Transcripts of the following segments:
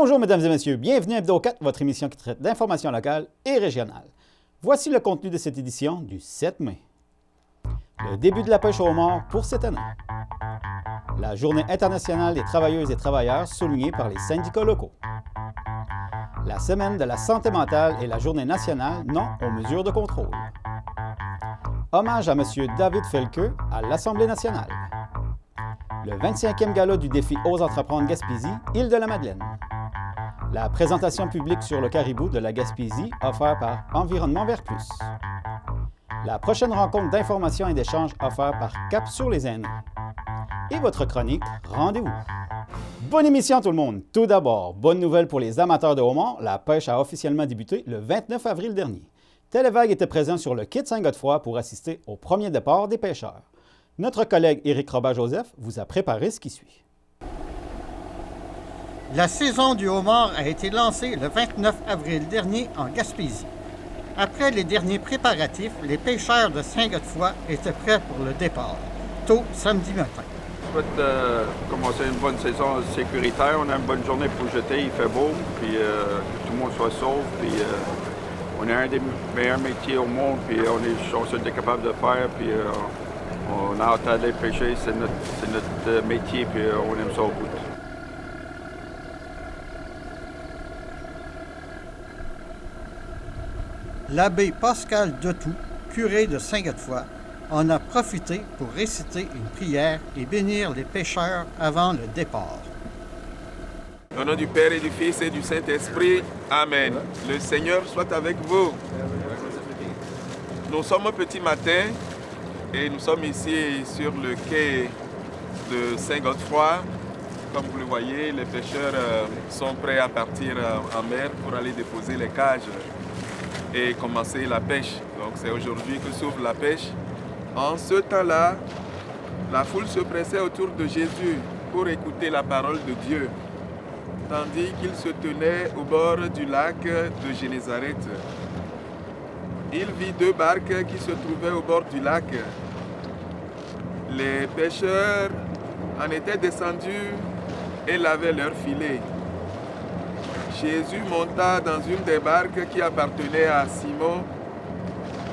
Bonjour mesdames et messieurs, bienvenue à Hebdo 4, votre émission qui traite d'informations locales et régionales. Voici le contenu de cette édition du 7 mai. Le début de la pêche au homard pour cette année. La Journée internationale des travailleuses et travailleurs soulignée par les syndicats locaux. La Semaine de la santé mentale et la Journée nationale non aux mesures de contrôle. Hommage à M. David Felqueux à l'Assemblée nationale. Le 25e gala du défi Ose entreprendre Gaspésie, Île-de-la-Madeleine. La présentation publique sur le caribou de la Gaspésie offerte par Environnement Vert Plus. La prochaine rencontre d'information et d'échange offerte par Cap sur les aînés. Et votre chronique, rendez-vous. Bonne émission tout le monde! Tout d'abord, bonne nouvelle pour les amateurs de homard, la pêche a officiellement débuté le 29 avril dernier. Télévague était présent sur le quai de Saint-Godefroy pour assister au premier départ des pêcheurs. Notre collègue Éric Robert-Joseph vous a préparé ce qui suit. La saison du homard a été lancée le 29 avril dernier en Gaspésie. Après les derniers préparatifs, les pêcheurs de Saint-Godefroy étaient prêts pour le départ, tôt samedi matin. On souhaite commencer une bonne saison sécuritaire. On a une bonne journée pour jeter, il fait beau, puis que tout le monde soit sauf. Puis, on est un des meilleurs métiers au monde, puis on est capable de faire. Puis, on a hâte d'aller pêcher, c'est notre métier, puis on aime ça au bout. L'abbé Pascal Detout, curé de Saint-Godefroy, en a profité pour réciter une prière et bénir les pêcheurs avant le départ. Au nom du Père et du Fils et du Saint-Esprit, Amen. Le Seigneur soit avec vous. Nous sommes au petit matin et nous sommes ici sur le quai de Saint-Godefroy. Comme vous le voyez, les pêcheurs sont prêts à partir en mer pour aller déposer les cages et commencer la pêche. Donc c'est aujourd'hui que s'ouvre la pêche. En ce temps-là, la foule se pressait autour de Jésus pour écouter la parole de Dieu, tandis qu'il se tenait au bord du lac de Génézareth. Il vit deux barques qui se trouvaient au bord du lac. Les pêcheurs en étaient descendus et lavaient leurs filets. Jésus monta dans une des barques qui appartenait à Simon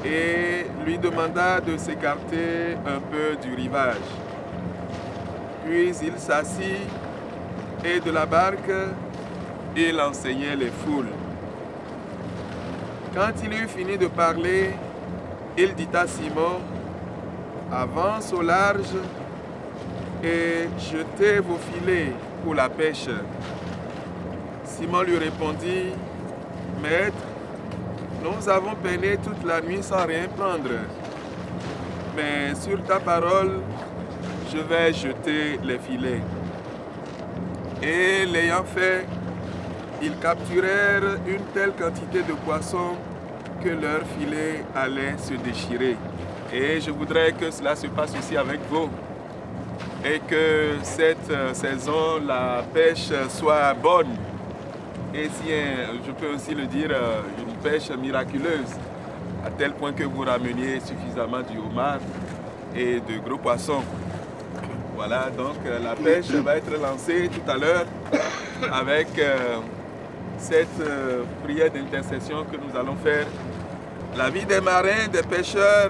et lui demanda de s'écarter un peu du rivage. Puis il s'assit et de la barque, il enseignait les foules. Quand il eut fini de parler, il dit à Simon, « Avance au large et jetez vos filets pour la pêche. » Simon lui répondit, « Maître, nous avons peiné toute la nuit sans rien prendre. Mais sur ta parole, je vais jeter les filets. » Et l'ayant fait, ils capturèrent une telle quantité de poissons que leurs filets allaient se déchirer. Et je voudrais que cela se passe aussi avec vous. Et que cette saison, la pêche soit bonne. Et si, je peux aussi le dire, une pêche miraculeuse, à tel point que vous rameniez suffisamment du homard et de gros poissons. Voilà, donc la pêche va être lancée tout à l'heure avec cette prière d'intercession que nous allons faire. La vie des marins, des pêcheurs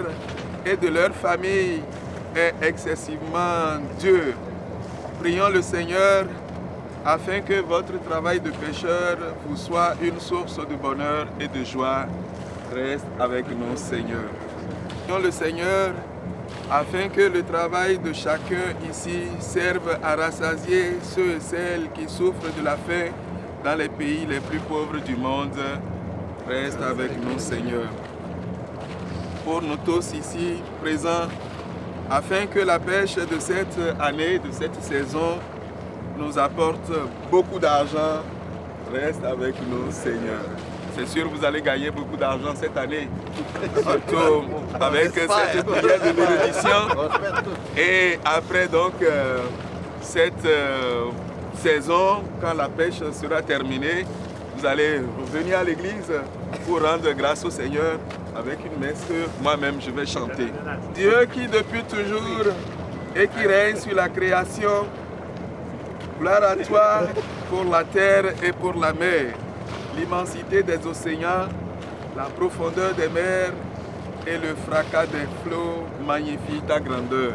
et de leurs familles est excessivement dure. Prions le Seigneur afin que votre travail de pêcheur vous soit une source de bonheur et de joie. Reste avec nous, Seigneur. Prions le Seigneur afin que le travail de chacun ici serve à rassasier ceux et celles qui souffrent de la faim dans les pays les plus pauvres du monde. Reste avec nous, Seigneur. Pour nous tous ici présents, afin que la pêche de cette année, de cette saison, nous apporte beaucoup d'argent, reste avec nous, Seigneur. C'est sûr, vous allez gagner beaucoup d'argent cette année, surtout avec cette prière de bénédiction. Et après donc cette saison, quand la pêche sera terminée, vous allez revenir à l'église pour rendre grâce au Seigneur avec une messe que moi-même je vais chanter. Dieu qui depuis toujours et qui règne sur la création, Gloire à toi pour la terre et pour la mer, l'immensité des océans, la profondeur des mers et le fracas des flots magnifient ta grandeur.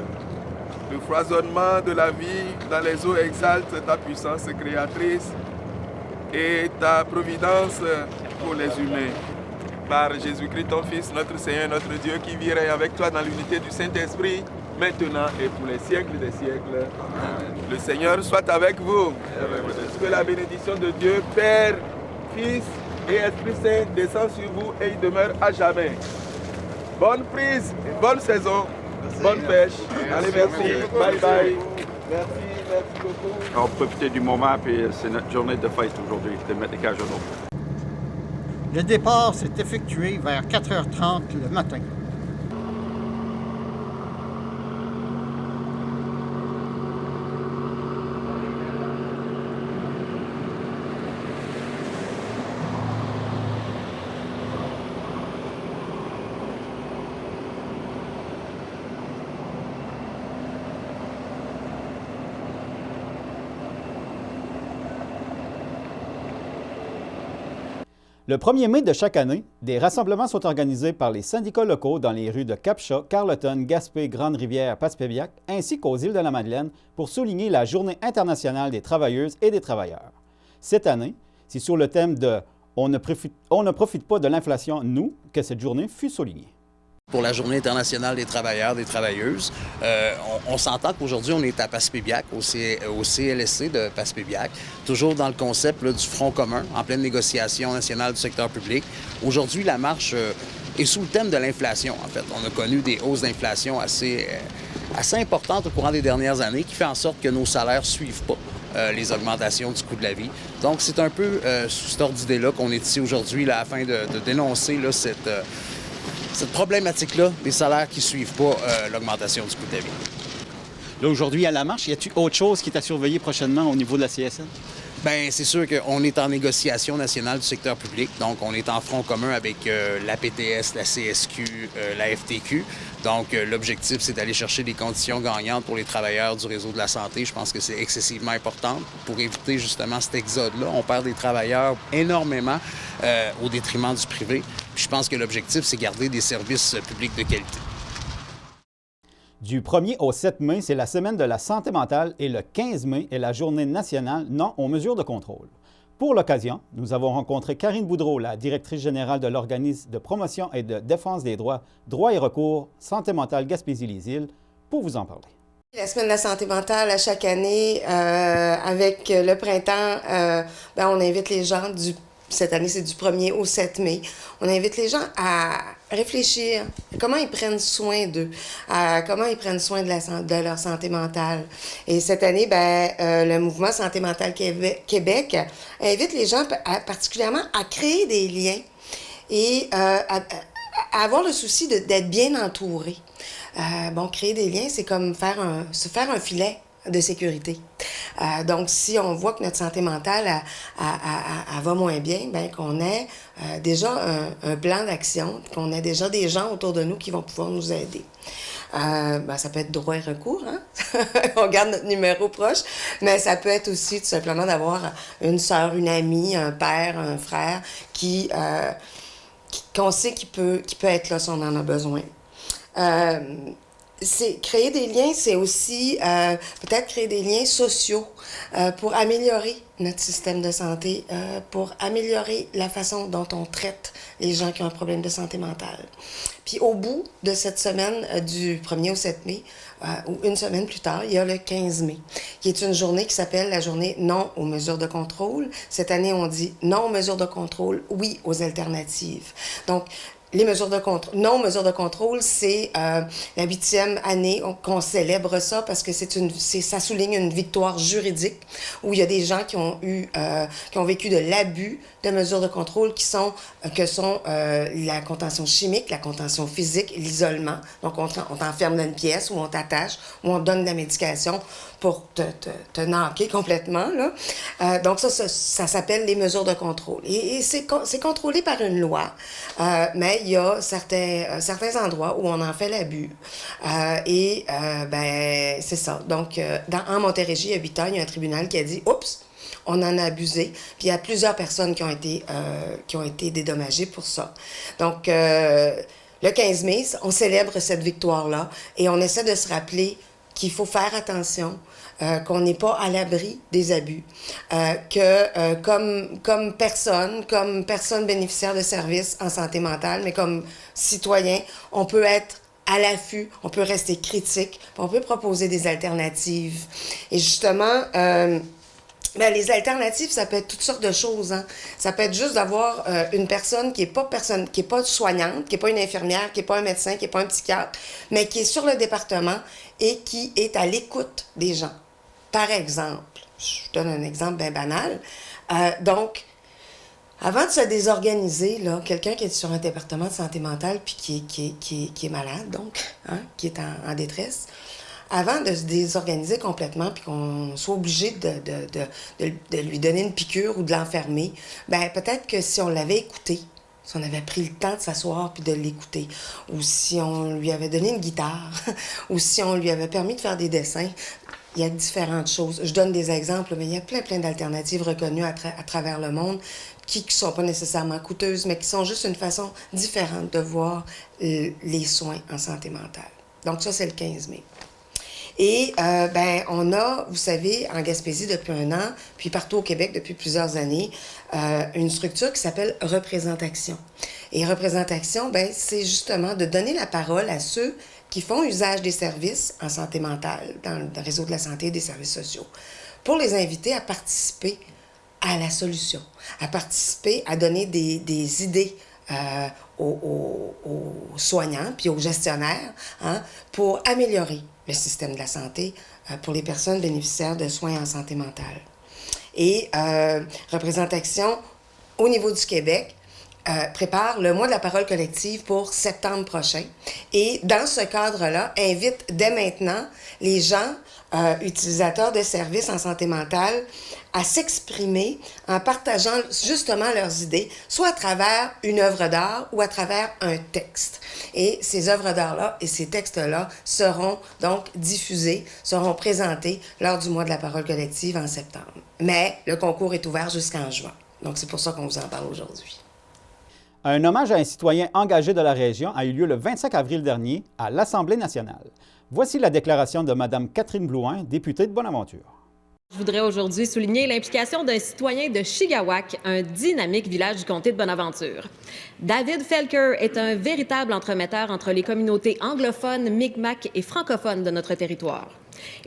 Le foisonnement de la vie dans les eaux exalte ta puissance créatrice et ta providence pour les humains. Par Jésus-Christ, ton Fils, notre Seigneur, notre Dieu, qui vit et règne avec toi dans l'unité du Saint-Esprit, maintenant et pour les siècles des siècles. Amen. Le Seigneur soit avec vous. Que la bénédiction de Dieu, Père, Fils et Esprit Saint descend sur vous et il demeure à jamais. Bonne prise et bonne saison. Bonne pêche. Allez, merci. Bye bye. Merci beaucoup. On va profiter du moment, puis c'est notre journée de fête aujourd'hui, de mettre les cages à l'eau. Le départ s'est effectué vers 4h30 le matin. Le 1er mai de chaque année, des rassemblements sont organisés par les syndicats locaux dans les rues de Cap-Chat, Carleton, Gaspé, Grande-Rivière, Passepébiac, ainsi qu'aux îles de la Madeleine pour souligner la Journée internationale des travailleuses et des travailleurs. Cette année, c'est sur le thème de « On ne profite pas de l'inflation, nous » que cette journée fut soulignée. Pour la Journée internationale des travailleurs, des travailleuses, on s'entend qu'aujourd'hui, on est à Passepébiac, au CLSC de Passepébiac, toujours dans le concept là, du Front commun, en pleine négociation nationale du secteur public. Aujourd'hui, la marche est sous le thème de l'inflation, en fait. On a connu des hausses d'inflation assez importantes au courant des dernières années, qui fait en sorte que nos salaires ne suivent pas les augmentations du coût de la vie. Donc, c'est un peu sous cette ordre d'idée-là qu'on est ici aujourd'hui là, afin de dénoncer là, cette problématique-là, des salaires qui ne suivent pas l'augmentation du coût de la vie. Là, aujourd'hui, à la marche, y a-t-il autre chose qui est à surveiller prochainement au niveau de la CSN? Bien, c'est sûr qu'on est en négociation nationale du secteur public. Donc, on est en front commun avec la PTS, la CSQ, la FTQ. Donc, l'objectif, c'est d'aller chercher des conditions gagnantes pour les travailleurs du réseau de la santé. Je pense que c'est excessivement important pour éviter justement cet exode-là. On perd des travailleurs énormément au détriment du privé. Puis je pense que l'objectif, c'est garder des services publics de qualité. Du 1er au 7 mai, c'est la Semaine de la santé mentale et le 15 mai est la Journée nationale non aux mesures de contrôle. Pour l'occasion, nous avons rencontré Karine Boudreau, la directrice générale de l'organisme de promotion et de défense des droits et recours Santé mentale Gaspésie-les-Îles, pour vous en parler. La Semaine de la santé mentale, à chaque année, avec le printemps, on invite les gens cette année, c'est du 1er au 7 mai. On invite les gens à réfléchir à comment ils prennent soin d'eux, à comment ils prennent soin de leur santé mentale. Et cette année, le mouvement Santé mentale Québec invite les gens particulièrement à créer des liens et à avoir le souci d'être bien entourés. Créer des liens, c'est comme se faire un filet de sécurité. Donc, si on voit que notre santé mentale elle va moins bien, qu'on ait déjà un plan d'action, qu'on ait déjà des gens autour de nous qui vont pouvoir nous aider. Ça peut être droit et recours, hein? On garde notre numéro proche, mais ça peut être aussi tout simplement d'avoir une sœur, une amie, un père, un frère qu'on sait qui peut être là si on en a besoin. Créer des liens, c'est aussi peut-être créer des liens sociaux pour améliorer notre système de santé, pour améliorer la façon dont on traite les gens qui ont un problème de santé mentale. Puis au bout de cette semaine du 1er au 7 mai, ou une semaine plus tard, il y a le 15 mai, qui est une journée qui s'appelle la journée non aux mesures de contrôle. Cette année, on dit non aux mesures de contrôle, oui aux alternatives. Donc, les mesures de contrôle, non mesures de contrôle, c'est la 8e année qu'on célèbre ça parce que ça souligne une victoire juridique où il y a des gens qui ont vécu de l'abus de mesures de contrôle qui sont la contention chimique, la contention physique, l'isolement. Donc on t'enferme dans une pièce où on t'attache, où on te donne de la médication pour te knocker complètement, là. Donc ça s'appelle les mesures de contrôle. Et c'est contrôlé par une loi, mais il y a certains endroits où on en fait l'abus. C'est ça. Donc, en Montérégie, il y a 8 ans, il y a un tribunal qui a dit « Oups! » On en a abusé, puis il y a plusieurs personnes qui ont été dédommagées pour ça. Donc, le 15 mai, on célèbre cette victoire-là et on essaie de se rappeler qu'il faut faire attention, qu'on n'est pas à l'abri des abus, comme personne bénéficiaire de services en santé mentale, mais comme citoyen, on peut être à l'affût, on peut rester critique, on peut proposer des alternatives. Et justement, les alternatives, ça peut être toutes sortes de choses. Hein. Ça peut être juste d'avoir une personne qui est pas soignante, qui est pas une infirmière, qui est pas un médecin, qui est pas un psychiatre, mais qui est sur le département et qui est à l'écoute des gens. Par exemple, je donne un exemple bien banal. Donc, avant de se désorganiser, là, quelqu'un qui est sur un département de santé mentale puis qui est malade, donc, hein, qui est en détresse, avant de se désorganiser complètement puis qu'on soit obligé de lui donner une piqûre ou de l'enfermer, peut-être que si on l'avait écouté, si on avait pris le temps de s'asseoir puis de l'écouter, ou si on lui avait donné une guitare, ou si on lui avait permis de faire des dessins, il y a différentes choses. Je donne des exemples, mais il y a plein d'alternatives reconnues à travers le monde qui ne sont pas nécessairement coûteuses, mais qui sont juste une façon différente de voir les soins en santé mentale. Donc ça, c'est le 15 mai. Et on a, vous savez, en Gaspésie depuis 1 an, puis partout au Québec depuis plusieurs années, une structure qui s'appelle Représentation. Et Représentation, c'est justement de donner la parole à ceux qui font usage des services en santé mentale, dans le réseau de la santé et des services sociaux, pour les inviter à participer à la solution, à participer, à donner des idées aux soignants puis aux gestionnaires, hein, pour améliorer le système de la santé pour les personnes bénéficiaires de soins en santé mentale. Et Représentation, au niveau du Québec, prépare le mois de la parole collective pour septembre prochain. Et dans ce cadre-là, invite dès maintenant les gens utilisateurs de services en santé mentale à s'exprimer en partageant justement leurs idées, soit à travers une œuvre d'art ou à travers un texte. Et ces œuvres d'art-là et ces textes-là seront donc diffusés, seront présentés lors du mois de la parole collective en septembre. Mais le concours est ouvert jusqu'en juin. Donc c'est pour ça qu'on vous en parle aujourd'hui. Un hommage à un citoyen engagé de la région a eu lieu le 25 avril dernier à l'Assemblée nationale. Voici la déclaration de Mme Catherine Blouin, députée de Bonaventure. Je voudrais aujourd'hui souligner l'implication d'un citoyen de Chigawak, un dynamique village du comté de Bonaventure. David Felker est un véritable entremetteur entre les communautés anglophones, Mi'kmaq et francophones de notre territoire.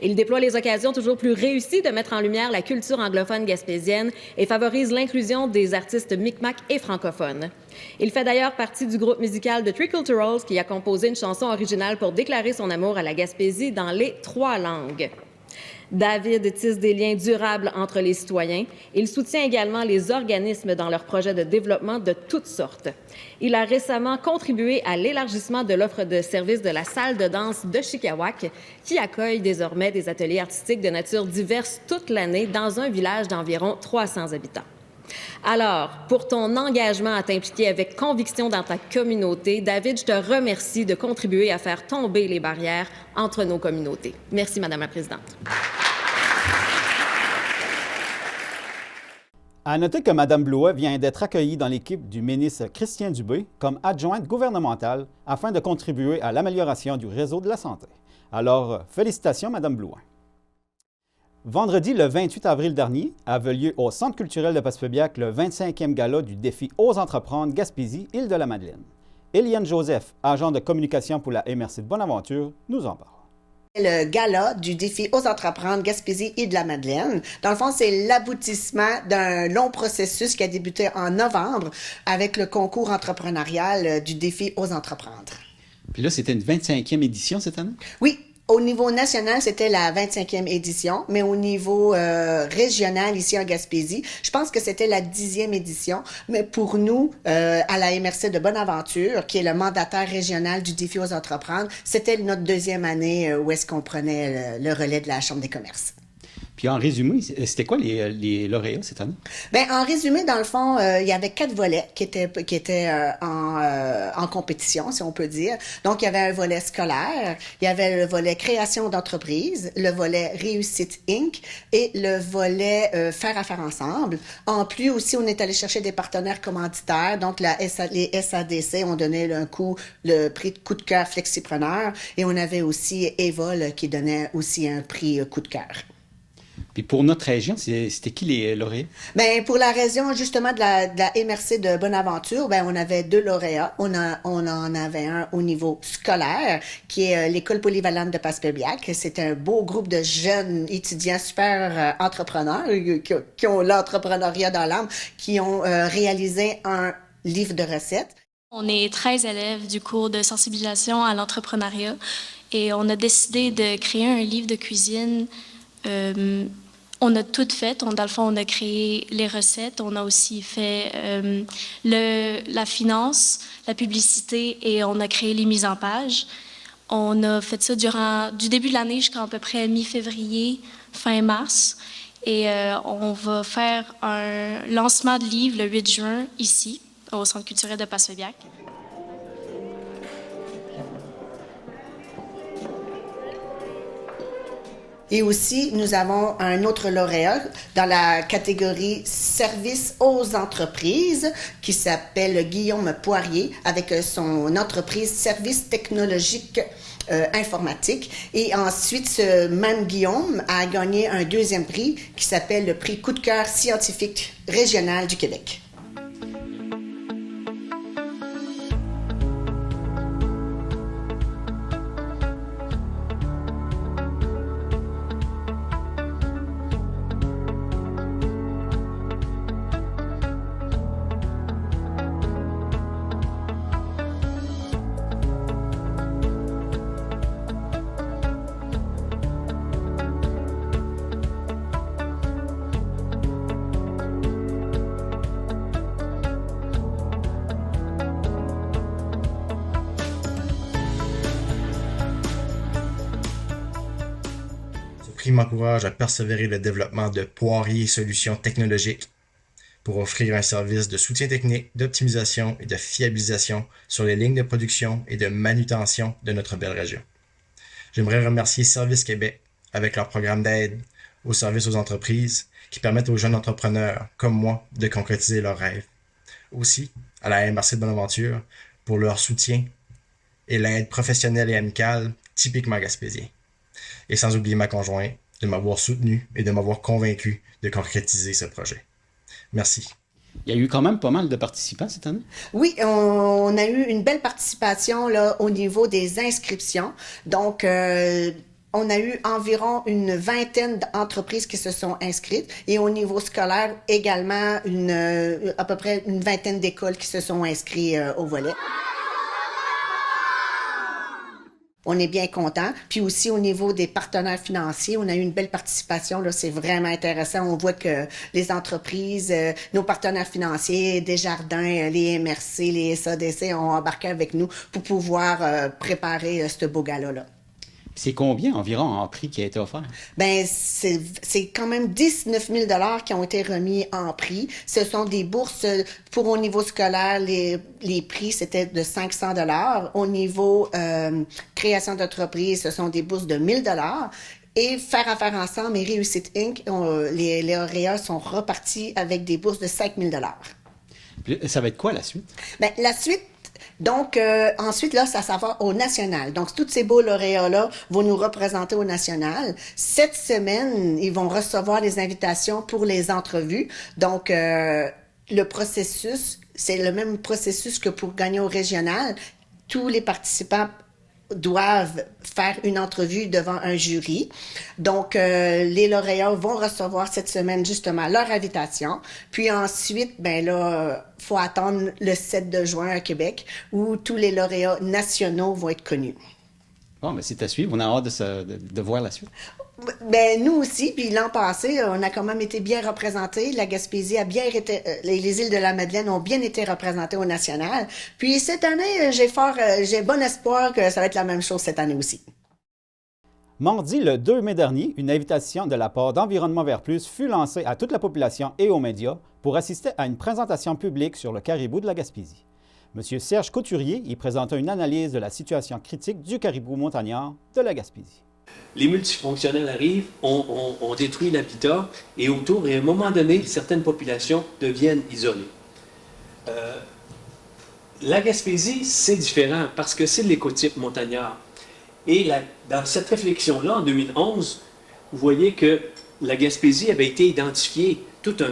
Il déploie les occasions toujours plus réussies de mettre en lumière la culture anglophone gaspésienne et favorise l'inclusion des artistes Mi'kmaq et francophones. Il fait d'ailleurs partie du groupe musical The Triculturals qui a composé une chanson originale pour déclarer son amour à la Gaspésie dans les 3 langues. David tisse des liens durables entre les citoyens. Il soutient également les organismes dans leurs projets de développement de toutes sortes. Il a récemment contribué à l'élargissement de l'offre de services de la salle de danse de Chigawak, qui accueille désormais des ateliers artistiques de nature diverse toute l'année dans un village d'environ 300 habitants. Alors, pour ton engagement à t'impliquer avec conviction dans ta communauté, David, je te remercie de contribuer à faire tomber les barrières entre nos communautés. Merci, Madame la Présidente. À noter que Mme Blouin vient d'être accueillie dans l'équipe du ministre Christian Dubé comme adjointe gouvernementale afin de contribuer à l'amélioration du réseau de la santé. Alors, félicitations, Mme Blouin. Vendredi, le 28 avril dernier, avait lieu au Centre culturel de Passepébiac le 25e gala du défi Ose entreprendre Gaspésie-Île-de-la-Madeleine. Éliane Joseph, agent de communication pour la MRC de Bonaventure, nous en parle. Le gala du défi Ose entreprendre Gaspésie-Île-de-la-Madeleine. Dans le fond, c'est l'aboutissement d'un long processus qui a débuté en novembre avec le concours entrepreneurial du défi Ose entreprendre. Puis là, c'était une 25e édition cette année? Oui. Au niveau national, c'était la 25e édition, mais au niveau régional, ici en Gaspésie, je pense que c'était la 10e édition. Mais pour nous, à la MRC de Bonaventure, qui est le mandataire régional du défi Ose entreprendre, c'était notre 2e année où est-ce qu'on prenait le relais de la Chambre des commerces. Puis en résumé, c'était quoi les lauréats cette année? Ben, en résumé, dans le fond, il y avait 4 volets qui étaient en compétition, si on peut dire. Donc, il y avait un volet scolaire, il y avait le volet création d'entreprise, le volet réussite Inc. et le volet faire affaire ensemble. En plus aussi, on est allé chercher des partenaires commanditaires. Donc, les SADC ont donné le prix de coup de cœur flexipreneur et on avait aussi Evol qui donnait aussi un prix coup de cœur. Puis pour notre région, c'était qui les lauréats? Ben pour la région justement de la MRC de Bonaventure, ben on avait 2 lauréats. On en avait un au niveau scolaire qui est l'école polyvalente de Passepébiac. C'est un beau groupe de jeunes étudiants super entrepreneurs qui ont l'entrepreneuriat dans l'âme, qui ont réalisé un livre de recettes. On est 13 élèves du cours de sensibilisation à l'entrepreneuriat et on a décidé de créer un livre de cuisine. On a tout fait. Dans le fond, on a créé les recettes. On a aussi fait la finance, la publicité et on a créé les mises en page. On a fait ça du début de l'année jusqu'à peu près mi-février, fin mars. Et on va faire un lancement de livre le 8 juin ici, au Centre culturel de Passepébiac. Et aussi, nous avons un autre lauréat dans la catégorie service aux entreprises qui s'appelle Guillaume Poirier avec son entreprise Service technologique informatique. Et ensuite, ce même Guillaume a gagné un 2e prix qui s'appelle le prix coup de cœur scientifique régional du Québec. M'encourage à persévérer le développement de Poirier Solutions technologiques pour offrir un service de soutien technique, d'optimisation et de fiabilisation sur les lignes de production et de manutention de notre belle région. J'aimerais remercier Service Québec avec leur programme d'aide aux services aux entreprises qui permettent aux jeunes entrepreneurs comme moi de concrétiser leurs rêves. Aussi, à la MRC de Bonaventure pour leur soutien et l'aide professionnelle et amicale typiquement gaspésien. Et sans oublier ma conjointe de m'avoir soutenu et de m'avoir convaincu de concrétiser ce projet. Merci. Il y a eu quand même pas mal de participants cette année? Oui, on a eu une belle participation là, au niveau des inscriptions. Donc, on a eu environ une 20aine d'entreprises qui se sont inscrites et au niveau scolaire également à peu près une 20aine d'écoles qui se sont inscrites au volet. On est bien content. Puis aussi au niveau des partenaires financiers, on a eu une belle participation. Là, c'est vraiment intéressant. On voit que les entreprises, nos partenaires financiers, Desjardins, les MRC, les SADC ont embarqué avec nous pour pouvoir préparer ce beau gala-là. C'est combien environ en prix qui a été offert? Ben c'est quand même 19 000 $ qui ont été remis en prix. Ce sont des bourses pour au niveau scolaire, les prix c'était de 500 $. Au niveau création d'entreprise, ce sont des bourses de 1 000 $. Et Faire affaire ensemble et Réussite Inc., les lauréats sont repartis avec des bourses de 5 000 $. Ça va être quoi la suite? Ben la suite. Donc, ensuite, là, ça va au national. Donc, tous ces beaux lauréats-là vont nous représenter au national. Cette semaine, ils vont recevoir des invitations pour les entrevues. Donc, le processus, c'est le même processus que pour gagner au régional. Tous les participants doivent faire une entrevue devant un jury. Donc, les lauréats vont recevoir cette semaine justement leur invitation. Puis ensuite, ben là, faut attendre le 7 de juin à Québec où tous les lauréats nationaux vont être connus. Bon, ben c'est à suivre. On a hâte de voir la suite. Ben nous aussi, puis l'an passé, on a quand même été bien représentés. La Gaspésie a bien été, les îles de la Madeleine ont bien été représentées au national. Puis cette année, j'ai bon espoir que ça va être la même chose cette année aussi. Mardi, le 2 mai dernier, une invitation de la part d'Environnement Vert Plus fut lancée à toute la population et aux médias pour assister à une présentation publique sur le caribou de la Gaspésie. M. Serge Couturier y présenta une analyse de la situation critique du caribou montagnard de la Gaspésie. Les multifonctionnels arrivent, on détruit l'habitat et autour, et à un moment donné, certaines populations deviennent isolées. La Gaspésie, c'est différent parce que c'est l'écotype montagnard. Et dans cette réflexion-là, en 2011, vous voyez que la Gaspésie avait été identifiée, toute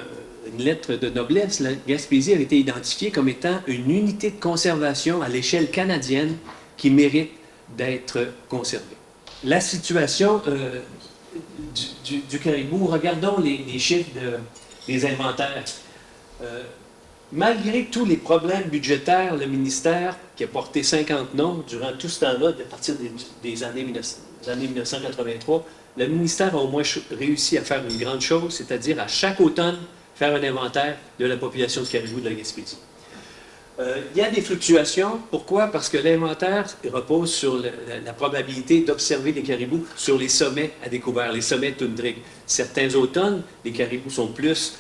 une lettre de noblesse, la Gaspésie avait été identifiée comme étant une unité de conservation à l'échelle canadienne qui mérite d'être conservée. La situation du caribou, regardons les chiffres des inventaires. Malgré tous les problèmes budgétaires, le ministère, qui a porté 50 noms durant tout ce temps-là, à partir des années 1983, le ministère a au moins réussi à faire une grande chose, c'est-à-dire à chaque automne, faire un inventaire de la population de caribou de la Gaspésie. Il y a des fluctuations. Pourquoi? Parce que l'inventaire repose sur la probabilité d'observer les caribous sur les sommets à découvert, les sommets toundriques. Certains automnes, les caribous sont plus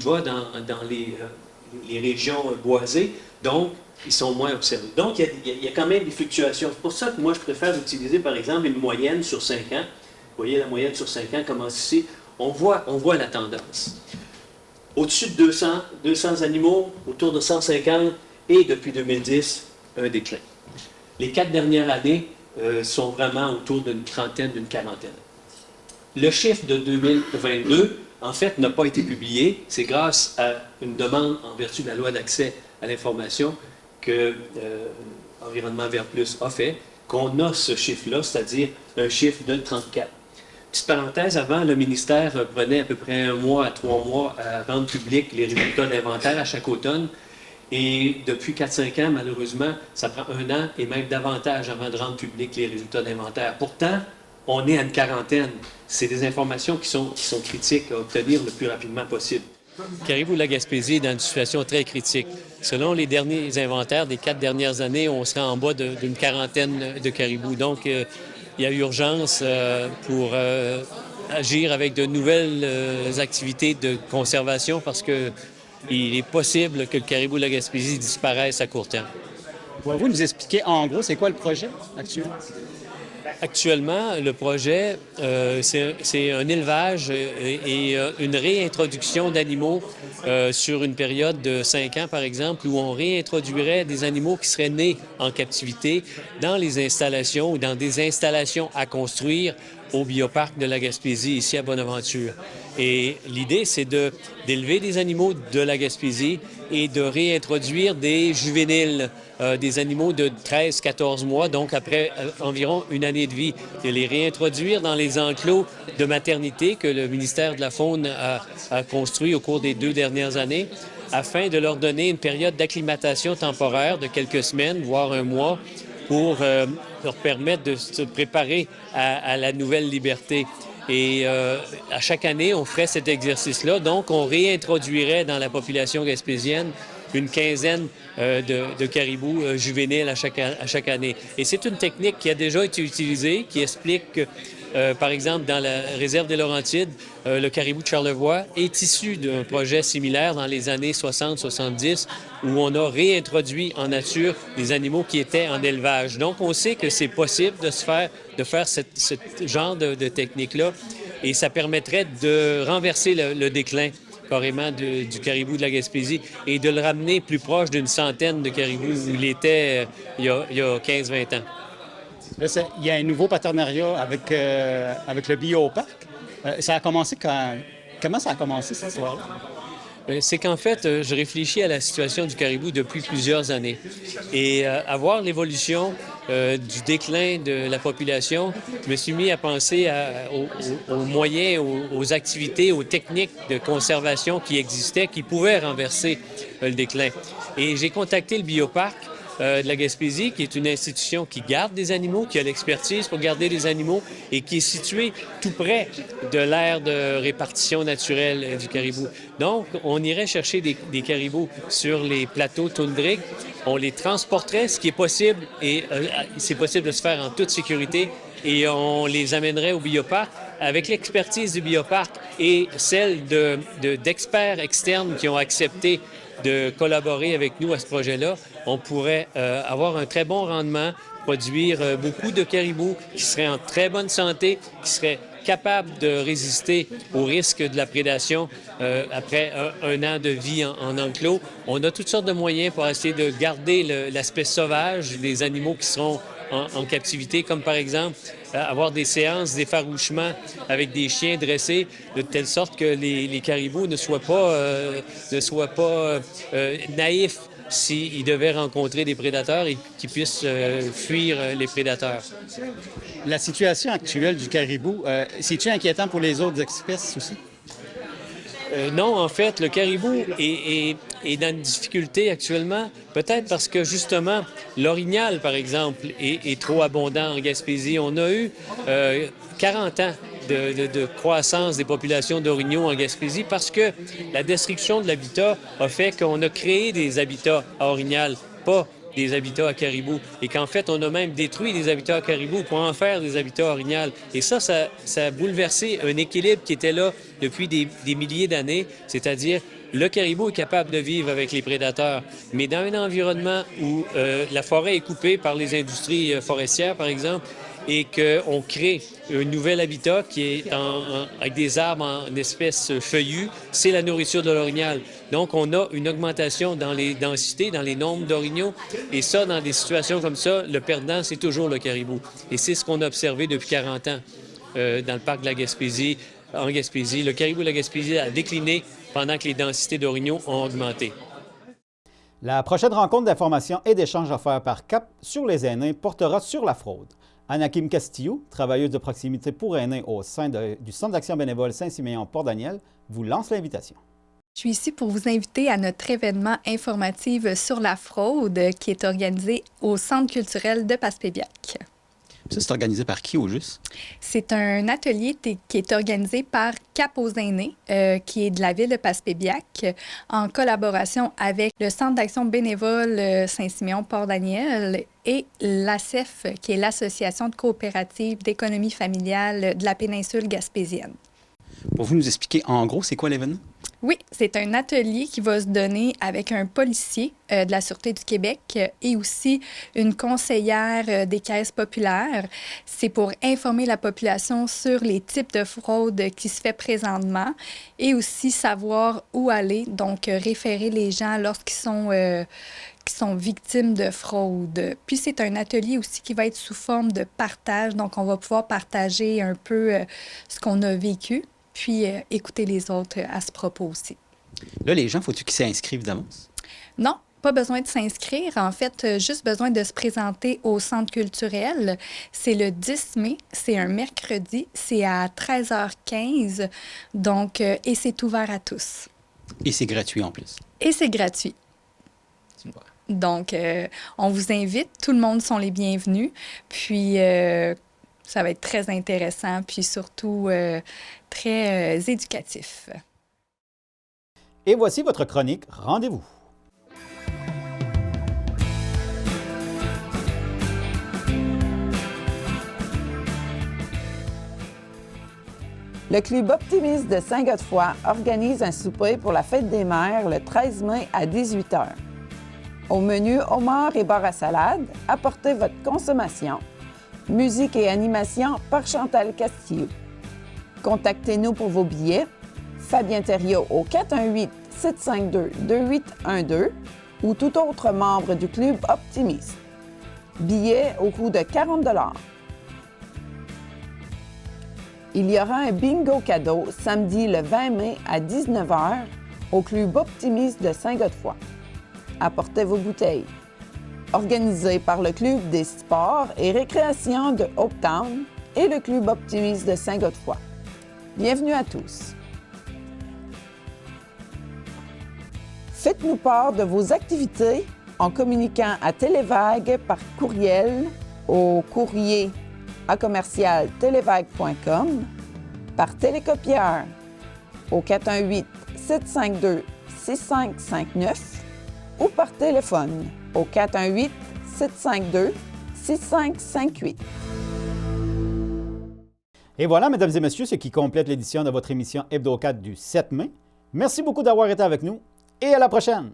bas dans les régions boisées, donc ils sont moins observés. Donc, il y a quand même des fluctuations. C'est pour ça que moi, je préfère utiliser, par exemple, une moyenne sur 5 ans. Vous voyez, la moyenne sur 5 ans commence ici. On voit la tendance. Au-dessus de 200 animaux, autour de 150, et depuis 2010, un déclin. Les 4 dernières années sont vraiment autour d'une trentaine, d'une quarantaine. Le chiffre de 2022, en fait, n'a pas été publié. C'est grâce à une demande en vertu de la loi d'accès à l'information que Environnement Vert Plus a fait, qu'on a ce chiffre-là, c'est-à-dire un chiffre de 34. Petite parenthèse, avant, le ministère prenait à peu près 1 mois à 3 mois à rendre public les résultats d'inventaire à chaque automne. Et depuis 4-5 ans, malheureusement, ça prend 1 an et même davantage avant de rendre public les résultats d'inventaire. Pourtant, on est à une quarantaine. C'est des informations qui sont critiques à obtenir le plus rapidement possible. Le caribou de la Gaspésie est dans une situation très critique. Selon les derniers inventaires des 4 dernières années, on serait en bas d'une quarantaine de caribous. Donc, il y a urgence pour agir avec de nouvelles activités de conservation parce qu'il est possible que le caribou de la Gaspésie disparaisse à court terme. Pouvez-vous nous expliquer en gros c'est quoi le projet actuel? Actuellement, le projet, c'est un élevage et une réintroduction d'animaux sur une période de 5 ans, par exemple, où on réintroduirait des animaux qui seraient nés en captivité dans les installations ou dans des installations à construire au bioparc de la Gaspésie, ici à Bonaventure. Et l'idée, c'est d'élever des animaux de la Gaspésie et de réintroduire des juvéniles, des animaux de 13-14 mois, donc après environ 1 année de vie, de les réintroduire dans les enclos de maternité que le ministère de la Faune a construit au cours des 2 dernières années, afin de leur donner une période d'acclimatation temporaire de quelques semaines, voire 1 mois, pour leur permettre de se préparer à la nouvelle liberté. Et à chaque année, on ferait cet exercice-là. Donc, on réintroduirait dans la population gaspésienne une quinzaine de caribous juvéniles à chaque année. Et c'est une technique qui a déjà été utilisée, qui explique que, par exemple, dans la réserve des Laurentides, le caribou de Charlevoix est issu d'un projet similaire dans les années 60-70 où on a réintroduit en nature des animaux qui étaient en élevage. Donc, on sait que c'est possible de faire ce genre de technique-là et ça permettrait de renverser le déclin carrément du caribou de la Gaspésie et de le ramener plus proche d'une centaine de caribous où il était il y a 15-20 ans. Là, il y a un nouveau partenariat avec le bioparc. Ça a commencé quand? Comment ça a commencé cette histoire-là? C'est qu'en fait, je réfléchis à la situation du caribou depuis plusieurs années. Et à voir l'évolution du déclin de la population, je me suis mis à penser aux moyens, aux activités, aux techniques de conservation qui existaient, qui pouvaient renverser le déclin. Et j'ai contacté le bioparc de la Gaspésie, qui est une institution qui garde des animaux, qui a l'expertise pour garder des animaux et qui est située tout près de l'aire de répartition naturelle du caribou. Donc, on irait chercher des caribous sur les plateaux toundriques, on les transporterait, ce qui est possible, et c'est possible de se faire en toute sécurité, et on les amènerait au bioparc. Avec l'expertise du bioparc et celle d'experts externes qui ont accepté de collaborer avec nous à ce projet-là, on pourrait avoir un très bon rendement, produire beaucoup de caribous qui seraient en très bonne santé, qui seraient capables de résister au risque de la prédation après un an de vie en enclos. On a toutes sortes de moyens pour essayer de garder l'aspect sauvage des animaux qui seront en captivité, comme par exemple avoir des séances d'effarouchement avec des chiens dressés de telle sorte que les caribous ne soient pas naïfs s'ils devaient rencontrer des prédateurs et qu'ils puissent fuir les prédateurs. La situation actuelle du caribou, c'est-tu inquiétant pour les autres espèces aussi? Non, en fait, le caribou est dans une difficulté actuellement, peut-être parce que, justement, l'orignal, par exemple, est trop abondant en Gaspésie. On a eu 40 ans de croissance des populations d'orignaux en Gaspésie parce que la destruction de l'habitat a fait qu'on a créé des habitats à orignal, pas des habitats à caribou, et qu'en fait, on a même détruit des habitats à caribou pour en faire des habitats orignal. Et ça a bouleversé un équilibre qui était là depuis des milliers d'années, c'est-à-dire le caribou est capable de vivre avec les prédateurs, mais dans un environnement où la forêt est coupée par les industries forestières, par exemple, et qu'on crée un nouvel habitat qui est avec des arbres en espèces feuillues, c'est la nourriture de l'orignal. Donc, on a une augmentation dans les densités, dans les nombres d'orignaux. Et ça, dans des situations comme ça, le perdant, c'est toujours le caribou. Et c'est ce qu'on a observé depuis 40 ans dans le parc de la Gaspésie. En Gaspésie, le caribou de la Gaspésie a décliné pendant que les densités d'orignaux ont augmenté. La prochaine rencontre d'information et d'échange offert par CAP sur les aînés portera sur la fraude. Anna-Kim Castillo, travailleuse de proximité pour aînés au sein du Centre d'action bénévole Saint-Siméon-Port-Daniel, vous lance l'invitation. Je suis ici pour vous inviter à notre événement informatif sur la fraude qui est organisé au Centre culturel de Passepébiac. Ça, c'est organisé par qui au juste? C'est un atelier qui est organisé par CAP aux aînés, qui est de la ville de Passepébiac, en collaboration avec le Centre d'action bénévole Saint-Siméon-Port-Daniel et l'ACEF, qui est l'Association de coopératives d'économie familiale de la péninsule gaspésienne. Pour vous nous expliquer en gros, c'est quoi l'événement? Oui, c'est un atelier qui va se donner avec un policier de la Sûreté du Québec et aussi une conseillère des caisses populaires. C'est pour informer la population sur les types de fraude qui se fait présentement et aussi savoir où aller, donc référer les gens lorsqu'ils sont victimes de fraude. Puis c'est un atelier aussi qui va être sous forme de partage, donc on va pouvoir partager un peu ce qu'on a vécu, puis écouter les autres à ce propos aussi. Là, les gens, faut-tu qu'ils s'inscrivent d'avance? Non, pas besoin de s'inscrire. En fait, juste besoin de se présenter au centre culturel. C'est le 10 mai, c'est un mercredi, c'est à 13h15, donc, et c'est ouvert à tous. Et c'est gratuit en plus? Et c'est gratuit. Super. Donc, on vous invite, tout le monde sont les bienvenus, puis ça va être très intéressant, puis surtout très éducatif. Et voici votre chronique Rendez-vous. Le Club Optimiste de Saint-Godefroy organise un souper pour la Fête des Mères le 13 mai à 18h. Au menu homard et bar à salade, apportez votre consommation. Musique et animation par Chantal Castillo. Contactez-nous pour vos billets. Fabien Thériault au 418-752-2812 ou tout autre membre du Club Optimiste. Billets au coût de 40 $. Il y aura un bingo cadeau samedi le 20 mai à 19h au Club Optimiste de Saint-Godefroy. Apportez vos bouteilles. Organisé par le Club des sports et récréation de Hopetown et le Club Optimiste de Saint-Godefroy. Bienvenue à tous. Faites-nous part de vos activités en communiquant à Télévague par courriel au courrier @télévague.com, par télécopieur au 418-752-6559 ou par téléphone au 418-752-6558. Et voilà, mesdames et messieurs, ce qui complète l'édition de votre émission Hebdo 4 du 7 mai. Merci beaucoup d'avoir été avec nous et à la prochaine!